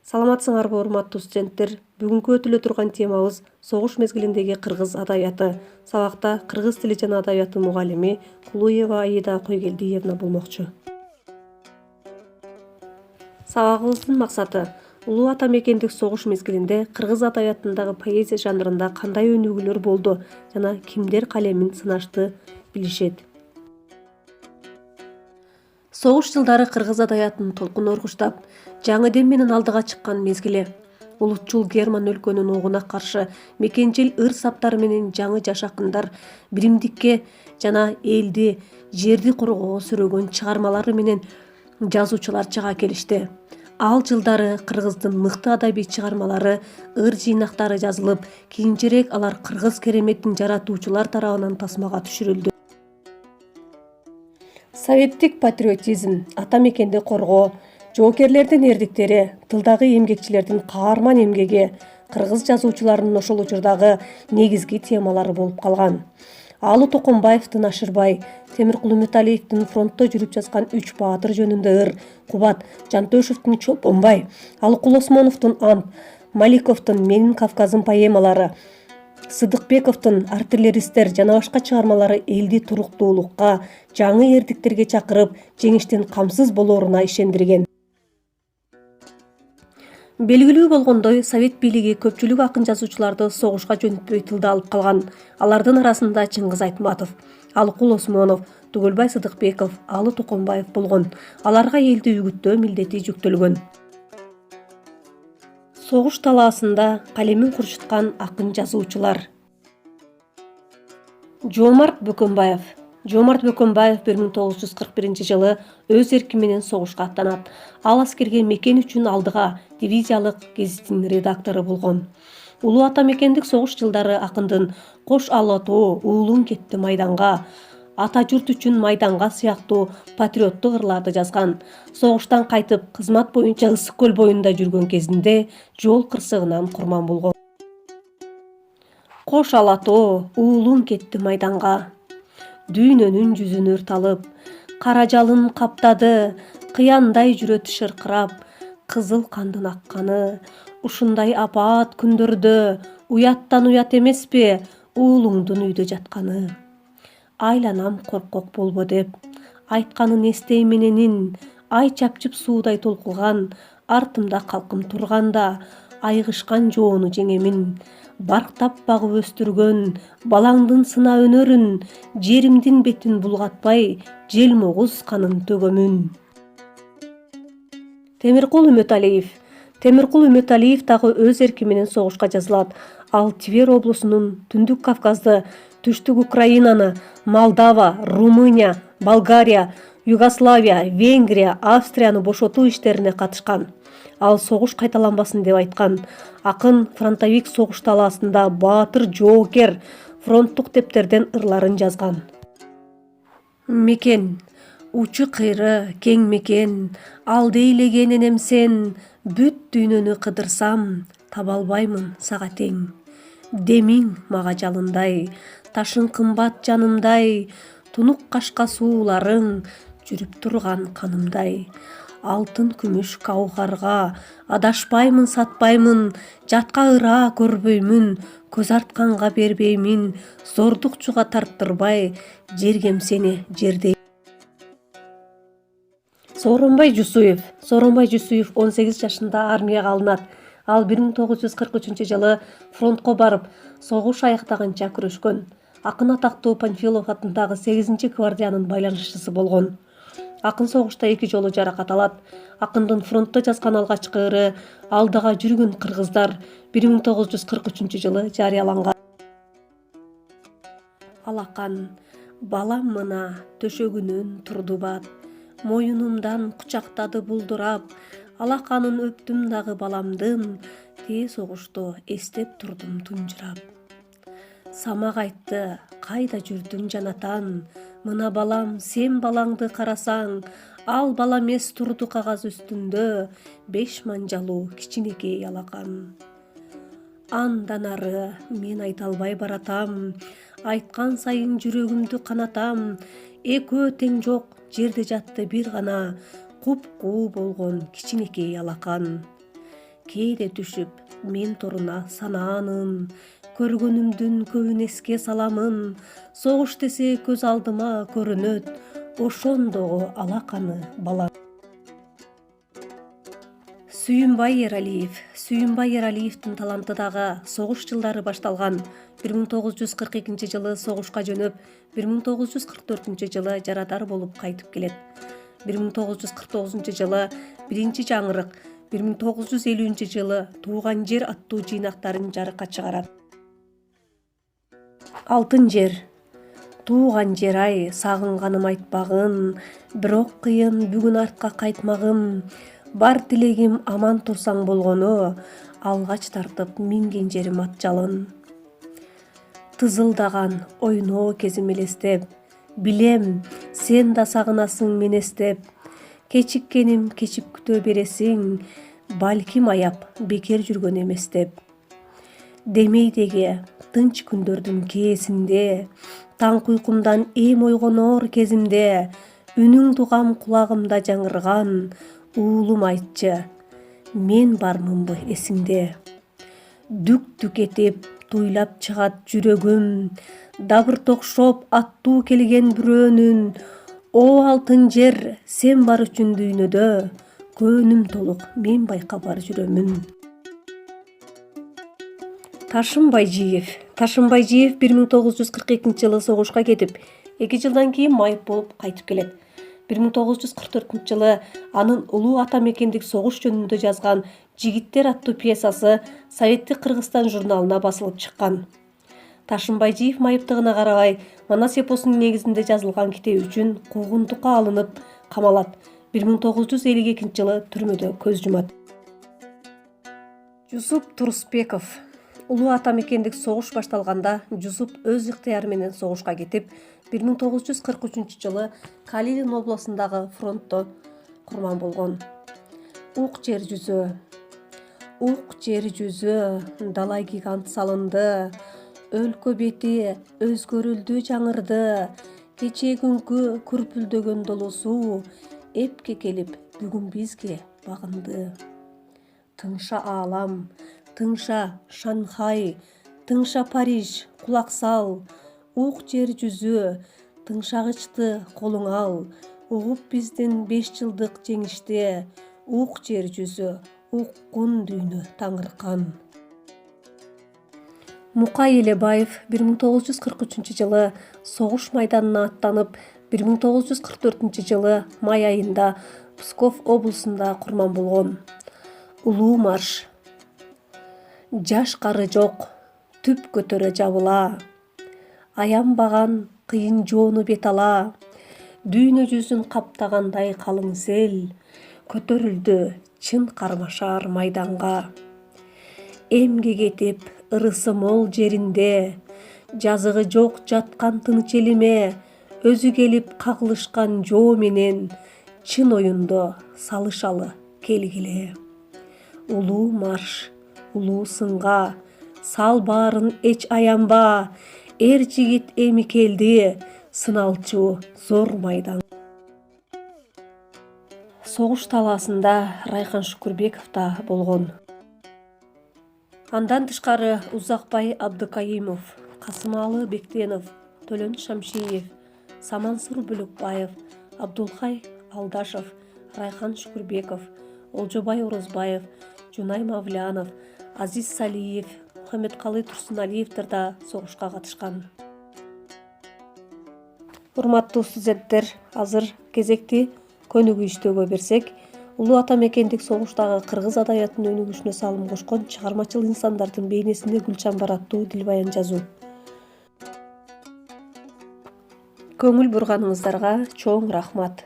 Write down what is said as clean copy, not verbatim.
Саламатсыңарбы урматтуу студенттер? Бүгүнкү өтүлө турган темабыз согуш мезгилиндеги кыргыз адабияты. Сабакта кыргыз тили жана адабияты мугалими Кулуева Аида Койгелдиевна болмокчу. Сабагыбыздын максаты улуу ата мекендик согуш мезгилинде кыргыз адабиятындагы поэзия жанрында кандай өнүгүүлөр болду жана кимдер калемин сынашты билишет. Согуш жылдары кыргыз адабиятынын толкуну ургуштап, жаңы дем менен алдыга чыккан мезгили. Улутчул Герман өлкөнүн огуна каршы мекенчил ыр саптары менен жаңы жаш акындар биримдикке жана элди, жерди коргоого сүрөгөн чыгармалары менен жазуучулар чыга келишти. Ал жылдары кыргыздын мыкты адабий чыгармалары, ыр жыйнактары жазылып, кийинчерээк алар кыргыз кереметин жаратуучулар тарабынан тасмага түшүрүлдү. Советтик патриотизм, ата мекенди коргоо, жоокерлердин эрдиктери, тылдагы эмгекчилердин каарман эмгеги кыргыз жазуучуларынын ошол учурдагы негизги темалары болуп калган. Алы Токомбаевдин Ашырбай, Темиркул Үмүталиевдин фронтто жүрүп жазган Үч баатыр жөнүндө ыр, Кубат, Жантөшевдин Чолпонбай, Алыкул Осмоновдун Ант, Маликовдун Менин Кавказым поэмалары, Сыдыкбековдун Артиллеристер жана башка чыгармалары элди туруктуулукка, жаңы эрдиктерге чакырып, жеңиштен камсыз болооруна ишендирген. Белгилүү болгондой, Совет бийлиги көпчүлүк акын жазуучуларды согушка жөнөтпөй тылда алып калган. Алардын арасында Чыңгыз Айтматов, Алыкул Осмонов, Түгөлбай Сыдыкбеков, Алы Токомбаев болгон. Аларга элди үгүттөө милдети жүктөлгөн. Согуш талаасында калемин курчуткан акын жазуучулар. Жоомарт Бөкөнбаев 1941-жылы өз эрки менен согушка аттанат. Ал аскерге Мекен үчүн алдыга дивизиялык гезитинин редактору болгон. Улуу ата мекендик согуш жылдары акындын Кош Алатоо, Уулуң кетти майданга, Ата журт үчүн майданга сыяктуу патриоттук ырларды жазган. Согуштан кайтып, кызмат боюнча Ысык көл боюнда жүргөн кезинде жол кырсыгынан курман болгон. Кош Алатоо, Уулуң кетти майданга, дүйнөнүн жүзүн өрт алып, кара жалын каптады, кыяндай жүрөт шыркырап, кызыл кандын акканы, ушундай апаат күндөрдө уяттан уят эмеспи уулуңдун үйдө жатканы. Айланам коркок болбо деп, айтканын эстеймин энин, ай чапчып суудай толкуган, артымда калкым турганда, айгышкан жоону жеңемин, барктап багып өстүргөн балаңдын сына өнөрүн, жеримдин бетин булгатпай, желмогуз канын төгөмүн. Темиркул Үмүталиев дагы өз эрки менен согушка жазылат. Ал Тивер облусунун Түндүк Кавказды, Түштүк Украинаны, Молдова, Румыния, Болгария, Югославия, Венгрия, Австрияны бошотуу иштерине катышкан. Ал согуш кайталанбасын деп айткан. Акын фронтовик согуш талаасында баатыр жоокер, фронттук тептерден ырларын жазган. Мекен учу кыйры кең мекен, ал дейлеген энем сен, бүт дүйнөнү кыдырсам, таба албаймын сага тең. Демиң мага жалындай, ташың кымбат жанымдай, тунук кашка сууларың жүрүп турган канымдай. Алтын күмүш каухарга адашпаймын, сатпаймын, жатка ыраа көрбөймүн, көз артканга бербеймин, зордукчуга тарттырбай, жергем сени жердей. Сооронбай Жусуев 18 жашында армияга алынат. Ал 1943-жылы фронтко барып, согуш аяктаганча күрөшкөн. Акын атактуу Панфилов атындагы 8-гвардиянын байланышчысы болгон. Акын согушта 2 жолу жаракат алат. Акындын фронтто жазган алгачкы ыры «Алдыга жүргөн кыргыздар» 1943-жылы жарыяланган. Алакан балам мына төшөгүнөн турду бат, моюнумдан кучактады булдурап, алаканын өптүм дагы баламдын, тээ согушто эстеп турдум тунжурап. Самак айтты, кайда жүрдүң жанатан, мына балам сен балаңды карасаң, ал бала эмес турду кагаз үстүндө, 5 манжалуу кичинекей алакан. Андан ары мен айта албай баратам, айткан сайын жүрөгүмдү канатам, экөө тең жок жерде жатты бир гана, куп-куу болгон кичинекей алакан. кээде түшүп мен торуна санаанын, көргөнүмдүн көбүн эске саламын, согуш десе көз алдыма көрүнөт, ошондогу алаканы балам. Сүйүнбай Эралиевдин таланты дагы согуш жылдары башталган. 1942 согушка жөнөп, 1944 жарадар болуп кайтып келет. 1949 биринчи жаңырык, 1950 Тууган жер аттуу жыйнактарын жарыкка чыгарат. Алтын жер. Тууган жер ай, сагынганым айтпагын, бирок кыйын бүгүн артка кайтмагым, бар тилегим аман турсаң болгону, алгач тартып минген жерим ат жалын. Тызылдаган ойноо кезим элестеп, билем сен да сагынасың мени эстеп, кечиккеним кечип күтө бересиң, балким аяп бекер жүргөн эмес деп. Демейдеги тынч күндөрдүн кээсинде, таңкы уйкумдан эм ойгонор кезимде, үнүң тугам кулагымда жаңырган, уулум айтчы, мен бармынбы эсиңде. Дүк этип туйлап чыгат жүрөгүм, дабыр токшоп аттуу келген бирөөнүн, о алтын жер, сен бар үчүн дүйнөдө, көөнүм толук мен байкабар жүрөмүн. Ташынбайжиев 1942 согушка кетип, 2 жылдан кийин майып болуп кайтып келет. 1944 анын улуу ата мекендик согуш жөнүндө жазган «Жигиттер» аттуу пьесасы Советтик Кыргызстан журналына басылып чыккан. Ташынбайжиев майыптыгына карабай, Манас эпосунун негизинде жазылган китеби үчүн куугунтукка алынып, камалат. 1952 түрмөдө көз жумат. Жусуп Турусбеков. Улуу ата мекендик согуш башталганда Жусуп өз ыктыяры менен согушка кетип, 1943 Калилин областындагы фронтто курман болгон. Ук жер жүзү, дала гигант салынды, өлкө бети өзгөрүлдү, жаңырды, кечээ-күнкү күрпүлдөгөн доло суу, эпке келип бүгүн бизге багынды. Тыңша аалам, тыңша Шанхай, тыңша Париж, кулак сал, ук жер жүзү, тыңшагычты колуң ал, угуп биздин 5 жылдык жеңиште, ук жер жүзү, уккун дүйнө таңыркан. Мукай Элебаев 1943 согуш майданына аттанып, 1944 май айында Псков облусунда курман болгон. Улуу марш. Жаш кары жок, түп көтөрө жабыла, аянбаган кыйын жоону бет ала, дүйнө жүзүн каптагандай калың сел, көтөрүлдү чын кармашар майданга. Эмгек этип ырысы мол жеринде, жазыгы жок жаткан тыныч элиме, өзү келип кагылышкан жоо менен, чын оюндо салышалы келгиле. Улуу марш, улуу сынга, сал баарын эч аянба, эр жигит эми келди, сыналчу зор майдан. Согуш талаасында Райхан Шукурбеков да болгон. Андан тышкары Узакбай Абдыкайымов, Касымалы Бектенов, Төлөн Шамшиев, Самансур Бүлүкбаев, Абдулхай Алдашев, Райхан Шукурбеков, Олжобай Орозбаев, Жунай Мавлянов, Азиз Салиев, Мухаммедкалы Турсуналиевдер да согушка катышкан. Урматтуу студенттер, азыр кезекти көнүгүүчтөөгө берсек, улуу ата мекендик согуштагы кыргыз адабиятынын өнүгүшүнө салым кошкон чыгармачыл инсандардын бейнесинде Гүлчамбар аттуу дилбаян жазуу. Көңүл бурганыңыздарга чоң рахмат.